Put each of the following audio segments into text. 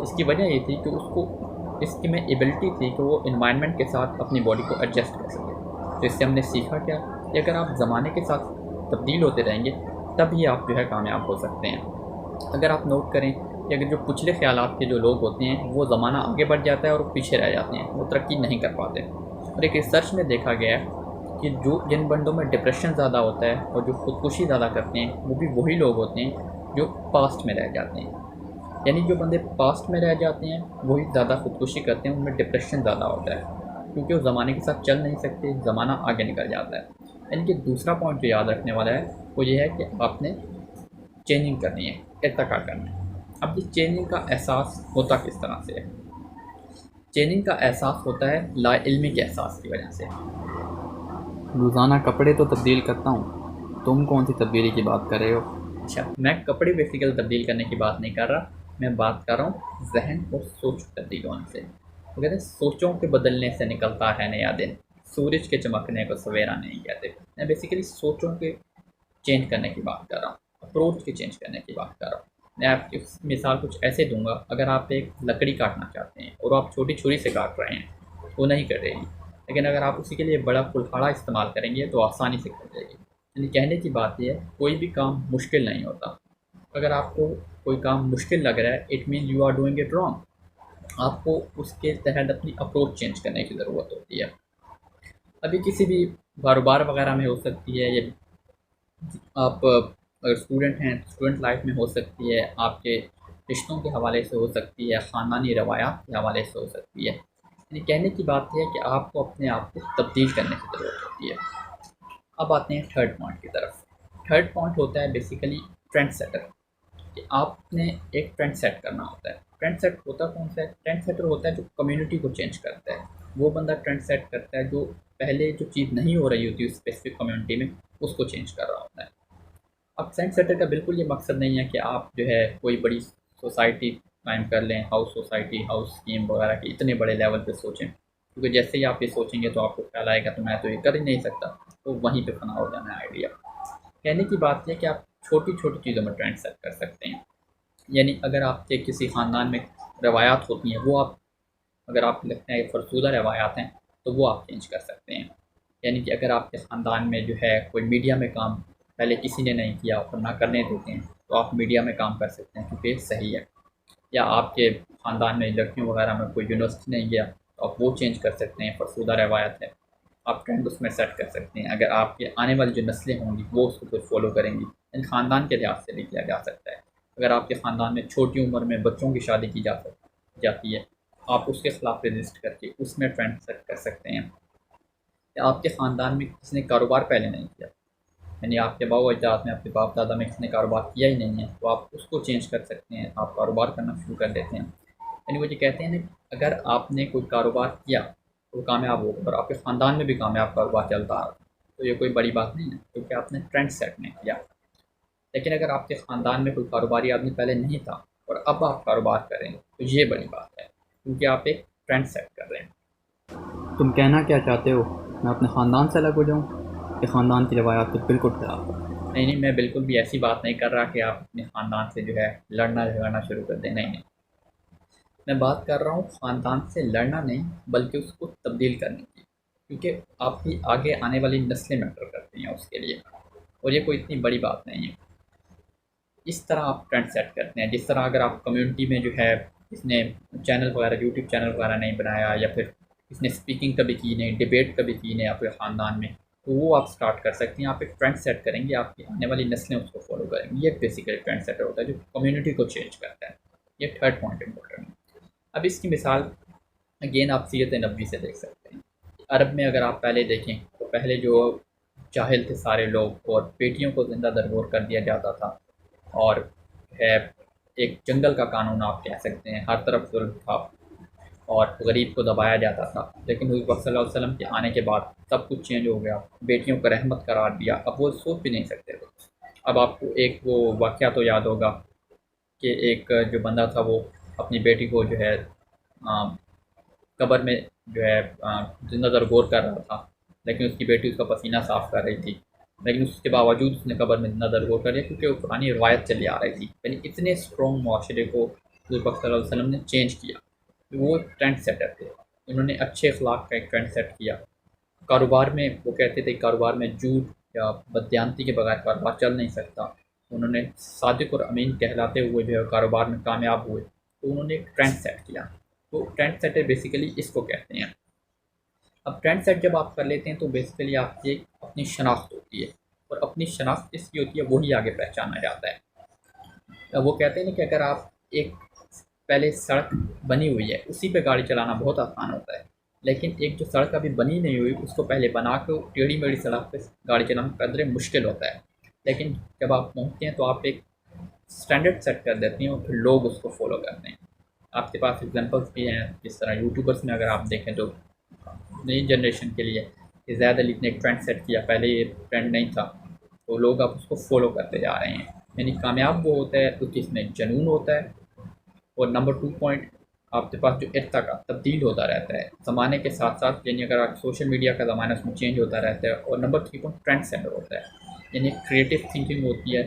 اس کی وجہ یہ تھی کہ اس کو اس کی میں ایبلٹی تھی کہ وہ انوائرمنٹ کے ساتھ اپنی باڈی کو ایڈجسٹ کر سکے. تو اس سے ہم نے سیکھا کیا کہ اگر آپ زمانے کے ساتھ تبدیل ہوتے رہیں گے تب ہی آپ جو ہے کامیاب ہو سکتے ہیں. اگر آپ نوٹ کریں کہ اگر جو پچھلے خیالات کے جو لوگ ہوتے ہیں وہ زمانہ آگے بڑھ جاتا ہے اور وہ پیچھے رہ جاتے ہیں, وہ ترقی نہیں کر پاتے. اور ایک ریسرچ میں دیکھا گیا ہے کہ جن بندوں میں ڈپریشن زیادہ ہوتا ہے اور جو خودکشی زیادہ کرتے ہیں وہ بھی وہی لوگ ہوتے ہیں جو پاسٹ میں رہ جاتے ہیں. یعنی جو بندے پاسٹ میں رہ جاتے ہیں وہی زیادہ خودکشی کرتے ہیں, ان میں ڈپریشن زیادہ ہوتا ہے کیونکہ وہ زمانے کے ساتھ چل نہیں سکتے, زمانہ آگے نکل جاتا ہے. یعنی کہ دوسرا پوائنٹ جو یاد رکھنے والا ہے وہ یہ ہے کہ آپ نے چینجنگ کرنی ہے, ارتقا کرنا ہے. اب یہ چینجنگ کا احساس ہوتا کس طرح سے ہے؟ چینجنگ کا احساس ہوتا ہے لا علمی کے احساس کی وجہ سے. روزانہ کپڑے تو تبدیل کرتا ہوں, تم کون سی تبدیلی کی بات کر رہے ہو؟ اچھا, میں کپڑے بیسیکل تبدیل کرنے کی بات نہیں کر رہا, میں بات کر رہا ہوں ذہن اور سوچ تبدیل ہونے سے. وہ کہتے ہیں سوچوں کے بدلنے سے نکلتا ہے نیا دن, سورج کے چمکنے کو سویرا نہیں کہتے. میں بیسیکلی سوچوں کے چینج کرنے کی بات کر رہا ہوں, اپروچ کے چینج کرنے کی بات کر رہا ہوں. میں آپ کی مثال کچھ ایسے دوں گا, اگر آپ ایک لکڑی کاٹنا چاہتے ہیں اور آپ چھوٹی چھری سے کاٹ رہے ہیں وہ نہیں کٹے گی, لیکن اگر آپ اسی کے لیے بڑا کلہاڑا استعمال کریں گے تو آسانی سے کٹ جائے گی. یعنی کہنے کی بات یہ ہے کوئی بھی کام مشکل نہیں ہوتا. اگر آپ کو کوئی کام مشکل لگ رہا ہے it mean you are doing it wrong. آپ کو اس کے تحت اپنی اپروچ چینج کرنے کی ضرورت ہوتی ہے. ابھی کسی بھی کاروبار وغیرہ میں ہو سکتی ہے, یا آپ اگر اسٹوڈنٹ ہیں اسٹوڈنٹ لائف میں ہو سکتی ہے, آپ کے رشتوں کے حوالے سے ہو سکتی ہے, خاندانی روایات کے حوالے سے ہو سکتی ہے. یعنی کہنے کی بات یہ ہے کہ آپ کو اپنے آپ کو تبدیل کرنے کی ضرورت ہوتی ہے. اب آتے ہیں تھرڈ پوائنٹ کی طرف. تھرڈ پوائنٹ ہوتا ہے بیسیکلی ٹرینڈ سیٹر, کہ آپ نے ایک ٹرینڈ سیٹ کرنا ہوتا ہے. ٹرینڈ سیٹ ہوتا کون سا ہے؟ ٹرینڈ سیٹر ہوتا ہے جو کمیونٹی کو چینج کرتا ہے. وہ بندہ ٹرینڈ سیٹ کرتا ہے جو پہلے جو چیز نہیں ہو رہی ہوتی اس اسپیسیفک کمیونٹی میں اس کو چینج کر رہا ہوتا ہے. اب ٹرینڈ سیٹر کا بالکل یہ مقصد نہیں ہے کہ آپ جو ہے کوئی بڑی سوسائٹی قائم کر لیں, ہاؤس سوسائٹی, ہاؤس اسکیم وغیرہ کی اتنے بڑے لیول پہ سوچیں, کیونکہ جیسے ہی آپ یہ سوچیں گے تو آپ کو خیال آئے گا تو میں تو یہ کر ہی نہیں سکتا, تو وہیں پہ فنا ہو جانا ہے آئیڈیا. کہنے کی بات یہ کہ آپ چھوٹی چھوٹی چیزوں میں ٹرینڈ سیٹ کر سکتے ہیں. یعنی اگر آپ کے کسی خاندان میں روایات ہوتی ہیں, وہ آپ اگر آپ لگتے ہیں فرسودہ روایات ہیں تو وہ آپ چینج کر سکتے ہیں. یعنی کہ اگر آپ کے خاندان میں جو ہے کوئی میڈیا میں کام پہلے کسی نے نہیں کیا اور نہ کرنے دیتے ہیں تو آپ میڈیا میں کام کر سکتے ہیں کیونکہ صحیح ہے. یا آپ کے خاندان میں لڑکیوں وغیرہ میں کوئی یونیورسٹی نہیں گیا تو آپ وہ چینج کر سکتے ہیں, فرسودہ روایت ہے, آپ ٹرینڈ اس میں سیٹ کر سکتے ہیں. اگر آپ کے آنے والی جو نسلیں ہوں گی وہ اس کو پھر فالو کریں گی. یعنی خاندان کے لحاظ سے بھی کیا جا سکتا ہے. اگر آپ کے خاندان میں چھوٹی عمر میں بچوں کی شادی کی جاتی ہے, آپ اس کے خلاف رجسٹ کر کے اس میں ٹرینڈ سیٹ کر سکتے ہیں. یا آپ کے خاندان میں کسی نے کاروبار پہلے نہیں کیا, یعنی آپ کے باؤ اجداد میں, آپ کے باپ دادا میں کسی نے کاروبار کیا ہی نہیں ہے, تو آپ اس کو چینج کر سکتے ہیں, آپ کاروبار کرنا شروع کر دیتے ہیں. یعنی وہ یہ کہتے ہیں کہ اگر آپ نے کوئی کاروبار کیا تو وہ کامیاب ہوگا, اور آپ کے خاندان میں بھی کامیاب کاروبار چلتا رہا تو یہ کوئی بڑی بات نہیں ہے کیونکہ آپ نے ٹرینڈ سیٹ نہیں کیا. لیکن اگر آپ کے خاندان میں کوئی کاروباری آدمی پہلے نہیں تھا اور اب آپ کاروبار کریں تو یہ بڑی بات ہے کیونکہ آپ ایک ٹرینڈ سیٹ کر رہے ہیں. تم کہنا کیا چاہتے ہو, میں اپنے خاندان سے الگ ہو جاؤں؟ کہ خاندان کی روایات تو بالکل خلاف ہے. نہیں, میں بالکل بھی ایسی بات نہیں کر رہا کہ آپ اپنے خاندان سے جو ہے لڑنا جھگڑنا شروع کر دیں. نہیں, میں بات کر رہا ہوں خاندان سے لڑنا نہیں بلکہ اس کو تبدیل کرنے کی, کیونکہ آپ کی آگے آنے والی نسلیں میٹر کرتی ہیں اس کے لیے, اور یہ کوئی اتنی بڑی بات نہیں ہے. اس طرح آپ ٹرینڈ سیٹ کرتے ہیں. جس طرح اگر آپ کمیونٹی میں جو ہے اس نے چینل وغیرہ یوٹیوب چینل وغیرہ نہیں بنایا, یا پھر اس نے اسپیکنگ کبھی کی نہیں, ڈبیٹ کبھی کی نہیں آپ کے خاندان میں, تو وہ آپ سٹارٹ کر سکتے ہیں. آپ ایک ٹرینڈ سیٹ کریں گے, آپ کی آنے والی نسلیں اس کو فالو کریں گی. یہ بیسیکلی ٹرینڈ سیٹر ہوتا ہے جو کمیونٹی کو چینج کرتا ہے. یہ تھرڈ پوائنٹ امپورٹنٹ ہے. اب اس کی مثال اگین آپ سیرت نبوی سے دیکھ سکتے ہیں. عرب میں اگر آپ پہلے دیکھیں تو پہلے جو جاہل تھے سارے لوگ, اور بیٹیوں کو زندہ درگور کر دیا جاتا تھا, اور ہے ایک جنگل کا قانون آپ کہہ سکتے ہیں, ہر طرف ظلم تھا اور غریب کو دبایا جاتا تھا. لیکن حضور صلی اللہ علیہ وسلم کے آنے کے بعد سب کچھ چینج ہو گیا, بیٹیوں کو رحمت قرار دیا. اب وہ سوچ بھی نہیں سکتے تھے. اب آپ کو ایک وہ واقعہ تو یاد ہوگا کہ ایک جو بندہ تھا وہ اپنی بیٹی کو جو ہے قبر میں جو ہے زندہ درگور کر رہا تھا, لیکن اس کی بیٹی اس کا پسینہ صاف کر رہی تھی, لیکن اس کے باوجود اس نے قبر میں زندہ درگور کر دیا کیونکہ وہ پرانی روایت چلی آ رہی تھی. یعنی اتنے اسٹرانگ معاشرے کو حضور پاک صلی اللہ علیہ وسلم نے چینج کیا. وہ ٹرینڈ سیٹر تھے. انہوں نے اچھے اخلاق کا ایک ٹرینڈ سیٹ کیا. کاروبار میں وہ کہتے تھے کاروبار میں جھوٹ یا بددیانتی کے بغیر کاروبار چل نہیں سکتا. انہوں نے صادق اور امین کہلاتے ہوئے جو ہے کاروبار میں کامیاب ہوئے. تو انہوں نے ایک ٹرینڈ سیٹ کیا. تو ٹرینڈ سیٹر بیسیکلی اس کو کہتے ہیں. اب ٹرینڈ سیٹ جب آپ کر لیتے ہیں تو بیسیکلی آپ کی اپنی شناخت ہوتی ہے, اور اپنی شناخت جس کی ہوتی ہے وہی آگے پہچانا جاتا ہے. وہ کہتے ہیں کہ اگر آپ ایک پہلے سڑک بنی ہوئی ہے اسی پہ گاڑی چلانا بہت آسان ہوتا ہے, لیکن ایک جو سڑک ابھی بنی نہیں ہوئی اس کو پہلے بنا کے ٹیڑھی میڑھی سڑک پہ گاڑی چلانا قدرے مشکل ہوتا ہے. لیکن جب آپ پہنچتے ہیں تو آپ ایک اسٹینڈرڈ سیٹ کر دیتے ہیں اور پھر لوگ اس کو فالو کرتے ہیں. آپ کے پاس ایگزامپلس بھی ہیں, جس طرح یوٹیوبرس میں اگر آپ دیکھیں تو نئی جنریشن کے لیے کہ زید علی نے ایک ٹرینڈ سیٹ کیا, پہلے یہ ٹرینڈ نہیں تھا تو لوگ اب اس کو فالو کرتے جا رہے ہیں. یعنی کامیاب وہ ہوتا ہے جس میں جنون ہوتا ہے. اور نمبر 2 پوائنٹ, آپ کے پاس جو ارتقا تبدیل ہوتا رہتا ہے زمانے کے ساتھ ساتھ, یعنی اگر آپ سوشل میڈیا کا زمانہ اس میں چینج ہوتا رہتا ہے. اور نمبر 3 پوائنٹ ٹرینڈ سیٹر ہوتا ہے, یعنی کریٹیو تھنکنگ ہوتی ہے.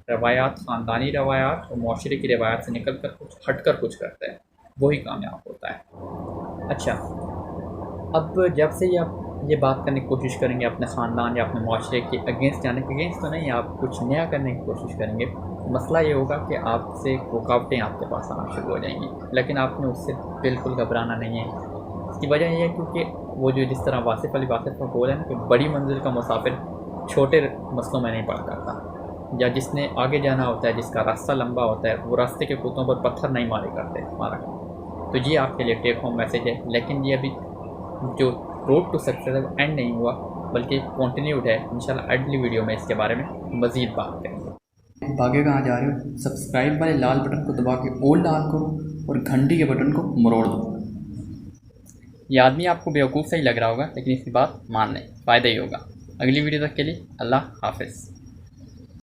روایات, خاندانی روایات اور معاشرے کی روایات سے نکل کر کچھ ہٹ کر کچھ کرتا ہے, وہی کامیاب ہوتا ہے. اچھا, اب جب سے یہ بات کرنے کی کوشش کریں گے اپنے خاندان یا اپنے معاشرے کے اگینسٹ جانے کے, اگینسٹ تو نہیں, آپ کچھ نیا کرنے کی کوشش کریں گے, مسئلہ یہ ہوگا کہ آپ سے رکاوٹیں آپ کے پاس آنا شروع ہو جائیں گی. لیکن آپ نے اس سے بالکل گھبرانا نہیں ہے. اس کی وجہ یہ ہے کیونکہ وہ جو جس طرح واصف علی واصف کا بول ہے نا کہ بڑی منزل کا مسافر چھوٹے مسئلوں میں نہیں پڑ کرتا, یا جس نے آگے جانا ہوتا ہے, جس کا راستہ لمبا ہوتا ہے, وہ راستے کے پتوں پر پتھر نہیں مارے کرتے ہمارا. تو یہ آپ کے لیے ٹیک ہوم میسیج ہے. لیکن یہ ابھی جو روڈ ٹو سکسیس ہے وہ اینڈ نہیں ہوا, بلکہ کنٹینیوڈ ہے. انشاءاللہ اگلی ویڈیو میں اس کے بارے میں مزید بات کریں گے. بھاگے کہاں جا رہے ہو؟ سبسکرائب والے لال بٹن کو دبا کے آل ڈال کرو اور گھنٹی کے بٹن کو مروڑ دو. یہ آدمی آپ کو بیوقوف صحیح لگ رہا ہوگا, لیکن اس کی بات مان لیں, فائدہ ہی ہوگا. اگلی ویڈیو تک کے لیے اللہ حافظ.